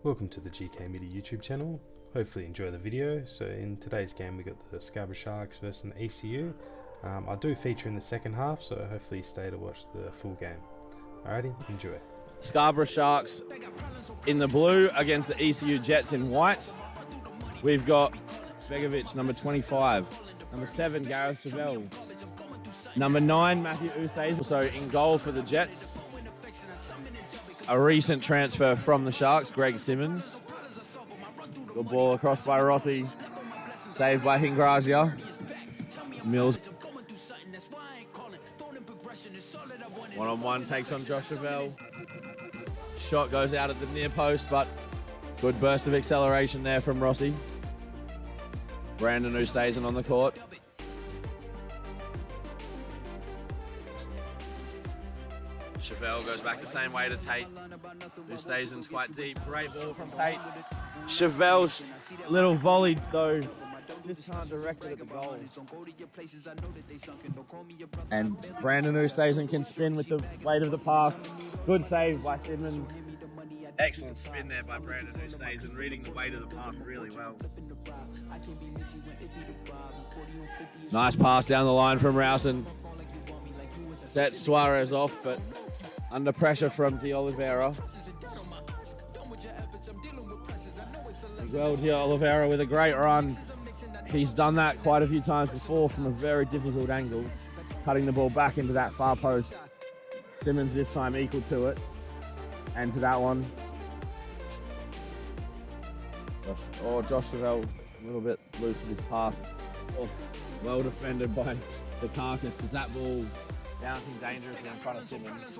Welcome to the GK Media YouTube channel. Hopefully you enjoy the video. So in today's game we got the Scarborough Sharks versus an ECU. I do feature in the second half, so hopefully you stay to watch the full game. Alrighty, enjoy. Scarborough Sharks in the blue against the ECU Jets in white. We've got Begovic, number 25. Number 7, Gareth Chevelle. Number 9, Matthew Ustays, also in goal for the Jets. A recent transfer from the Sharks, Greg Simmons. Good ball across by Rossi. Saved by Hingrazia. Mills. One-on-one takes on Josh Chevelle. Shot goes out at the near post, but good burst of acceleration there from Rossi. Brandon Ustays on the court. Chevelle goes back the same way to Tate. Ustayson's quite deep. Great ball from Tate. Chevelle's little volley though, just can't direct it at the goal. And Brandon Ustayson can spin with the weight of the pass. Good save by Simmons. Excellent spin there by Brandon Ustayson, reading the weight of the pass really well. Nice pass down the line from Rowson. Sets Suarez off, but under pressure from De Oliveira. Well, De Oliveira with a great run. He's done that quite a few times before from a very difficult angle, cutting the ball back into that far post. Simmons this time equal to it, and to that one. Josh Chevelle a little bit loose with his pass. Oh, well defended by the Carcass, because that ball bouncing dangerously in front of Simmons.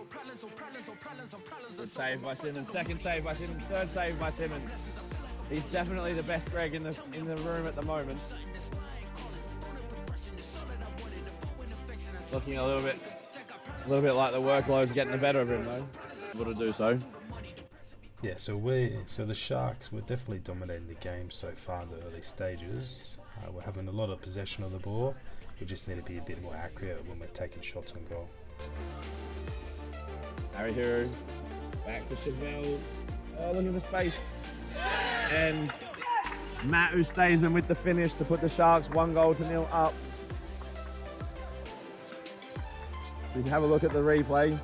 Good save by Simmons, second save by Simmons, third save by Simmons. He's definitely the best Greg in the room at the moment. Looking a little bit like the workload's getting the better of him though. Able to do so. Yeah, so the Sharks were definitely dominating the game so far in the early stages. We're having a lot of possession of the ball. We just need to be a bit more accurate when we're taking shots on goal. Harry Hero, back to Chevelle. Oh, look at the space. And Matt Ustayson with the finish to put the Sharks 1-0 up. So you can have a look at the replay.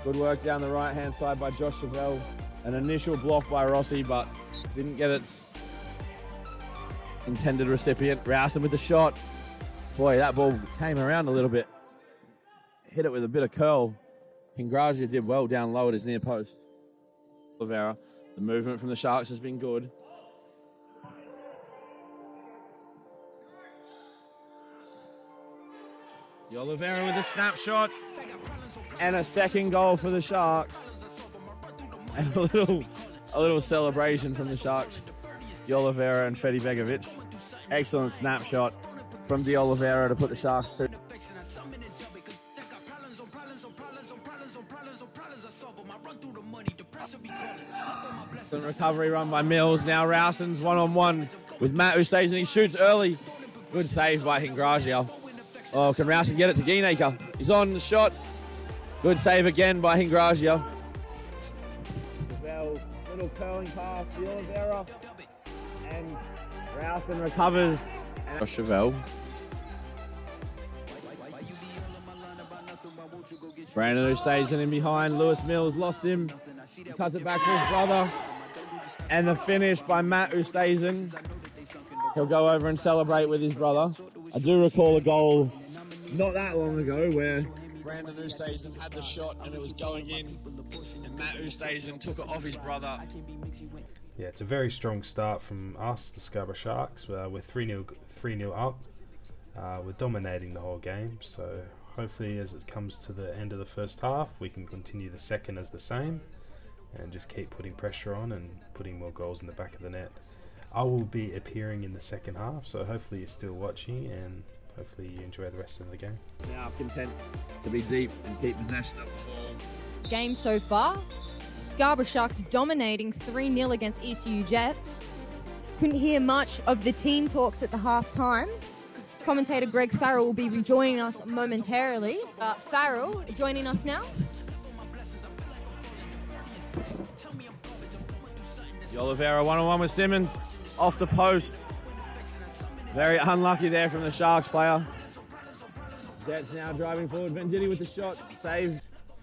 Good work down the right-hand side by Josh Chevelle. An initial block by Rossi, but didn't get its intended recipient. Rowson with the shot. Boy, that ball came around a little bit. Hit it with a bit of curl. Hingrazia did well down low at his near post. Oliveira. The movement from the Sharks has been good. De Oliveira with a snapshot. And a second goal for the Sharks. And a little celebration from the Sharks. De Oliveira and Fede Begovic. Excellent snapshot from De Oliveira to put the Sharks to. Recovery run by Mills. Now Rowson's one-on-one with Matt Ustayson. He shoots early. Good save by Hingrazia. Oh, can Rowson get it to Geenaker? He's on the shot. Good save again by Hingrazia. Little curling pass, De Oliveira. And Rowson recovers. Chevelle. Brandon Ustayson in behind. Lewis Mills lost him. He cuts it back to his brother. And the finish by Matt Ustayson. He'll go over and celebrate with his brother. I do recall a goal not that long ago where Brandon Ustayson had the shot and it was going in, and Matt Ustayson took it off his brother. Yeah, it's a very strong start from us, the Scarborough Sharks. We're 3-0 up. We're dominating the whole game, so hopefully as it comes to the end of the first half, we can continue the second as the same and just keep putting pressure on and putting more goals in the back of the net. I will be appearing in the second half, so hopefully you're still watching and hopefully you enjoy the rest of the game. Now content to be deep and keep possession of the ball. Game so far, Scarborough Sharks dominating 3-0 against ECU Jets. Couldn't hear much of the team talks at the half-time. Commentator Greg Farrell will be rejoining us momentarily. Farrell, joining us now. The Oliveira one-on-one with Simmons. Off the post. Very unlucky there from the Sharks player. Jets now driving forward. Venditti with the shot. Saved.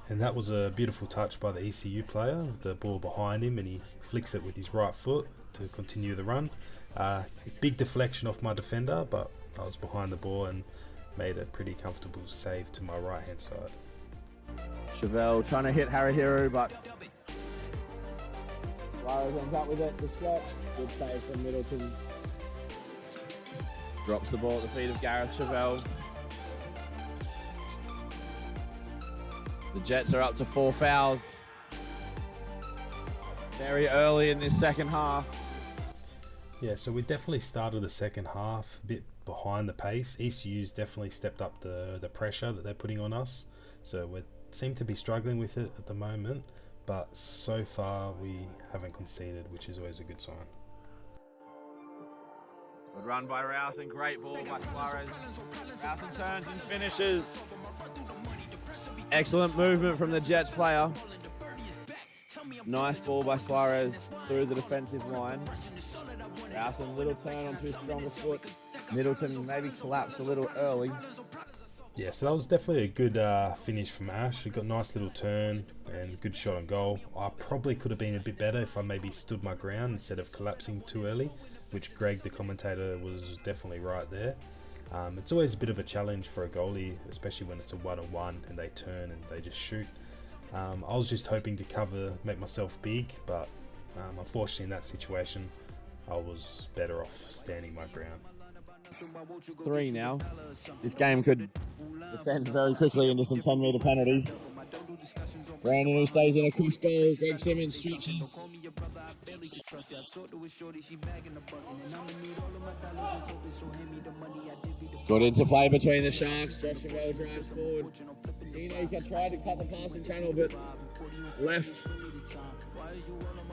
And that was a beautiful touch by the ECU player, with the ball behind him, and he flicks it with his right foot to continue the run. Big deflection off my defender, but I was behind the ball and made a pretty comfortable save to my right hand side. Chevelle trying to hit Harahiru, but Suarez ends up with it. The shot. Good save from Middleton. Drops the ball at the feet of Gareth Chevelle. The Jets are up to 4 fouls. Very early in this second half. Yeah, so we definitely started the second half a bit behind the pace. ECU's definitely stepped up the pressure that they're putting on us. So we seem to be struggling with it at the moment, but so far we haven't conceded, which is always a good sign. Good run by Rouse and great ball by Suarez. Rouse turns and finishes. Excellent movement from the Jets player. Nice ball by Suarez through the defensive line. Rouse a little turn onto his stronger foot. Middleton maybe collapsed a little early. Yeah, so that was definitely a good finish from Ash. He got a nice little turn and good shot on goal. I probably could have been a bit better if I maybe stood my ground instead of collapsing too early, which Greg, the commentator, was definitely right there. It's always a bit of a challenge for a goalie, especially when it's a one-on-one and they turn and they just shoot. I was just hoping to make myself big, but unfortunately in that situation, I was better off standing my ground. 3 now. This game could descend very quickly into some 10-metre penalties. Brandon who stays in a cross goal. Greg Simmons stretches. Got into play between the Sharks. Josh Chevelle drives forward. Ineka tried to cut the passing channel, but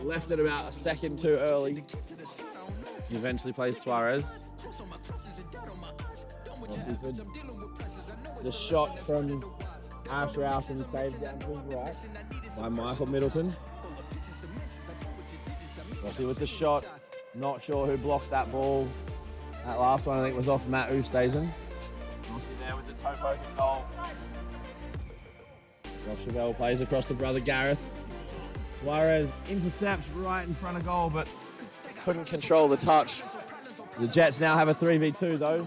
left it about a second too early. He eventually plays Suarez. The shot from Ash Rouse and saved down to his right by Michael Middleton. Rossi with the shot. Not sure who blocked that ball. That last one I think was off Matt Oosthuizen. Rossi there with the toe poking goal. Josh Chevelle plays across to brother Gareth. Suarez intercepts right in front of goal, but couldn't control the touch. The Jets now have a 3v2 though.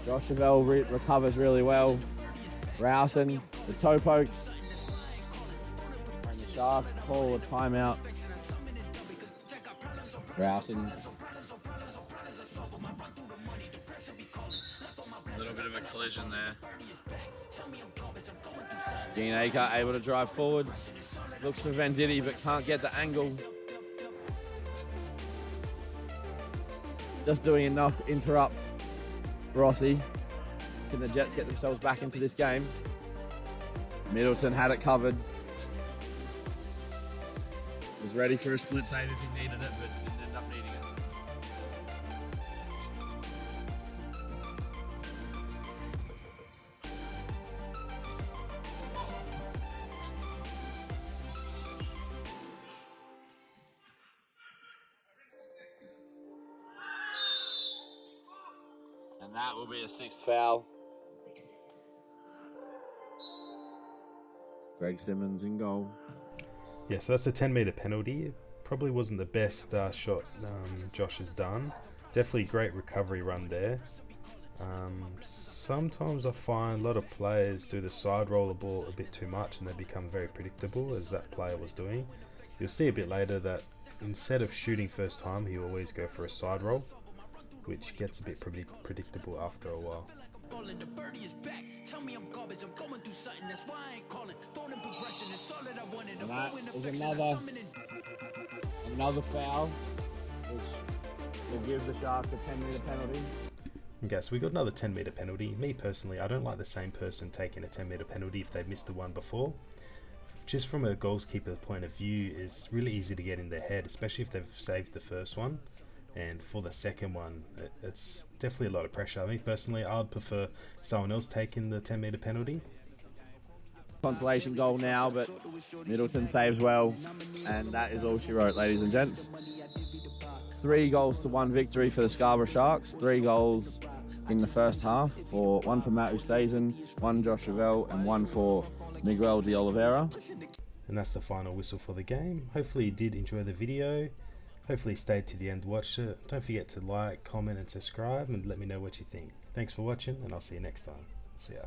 Josh Chevelle recovers really well. Rowson, the toe poke. And the Sharks call a timeout. Rowson. A little bit of a collision there. Geenacre able to drive forwards. Looks for Venditti but can't get the angle. Just doing enough to interrupt Rossi. Can the Jets get themselves back into this game? Middleton had it covered. Was ready for a split save if he needed it, but didn't end up needing it. And that will be a 6th foul. Greg Simmons in goal. Yeah, so that's a 10-metre penalty. It probably wasn't the best shot Josh has done. Definitely great recovery run there. Sometimes I find a lot of players do the side roll the ball a bit too much and they become very predictable, as that player was doing. You'll see a bit later that instead of shooting first time, he'll always go for a side roll, which gets a bit predictable after a while. And that is another foul, which will give the Sharks a 10-metre penalty. Okay, so we got another 10-metre penalty. Me personally, I don't like the same person taking a 10-metre penalty if they've missed the one before. Just from a goalkeeper point of view, it's really easy to get in their head, especially if they've saved the first one. And for the second one, it's definitely a lot of pressure. I mean, personally, I would prefer someone else taking the 10-metre penalty. consolation goal now, but Middleton saves well, and that is all she wrote, ladies and gents. 3 goals to 1 victory for the Scarborough Sharks. 3 goals in the first half, one for Matt Ustazen, 1 Josh Ravel, and 1 for Miguel de Oliveira. And that's the final whistle for the game. Hopefully you did enjoy the video. Hopefully you stayed to the end to watch it. Don't forget to like, comment and subscribe and let me know what you think. Thanks for watching, and I'll see you next time. See ya.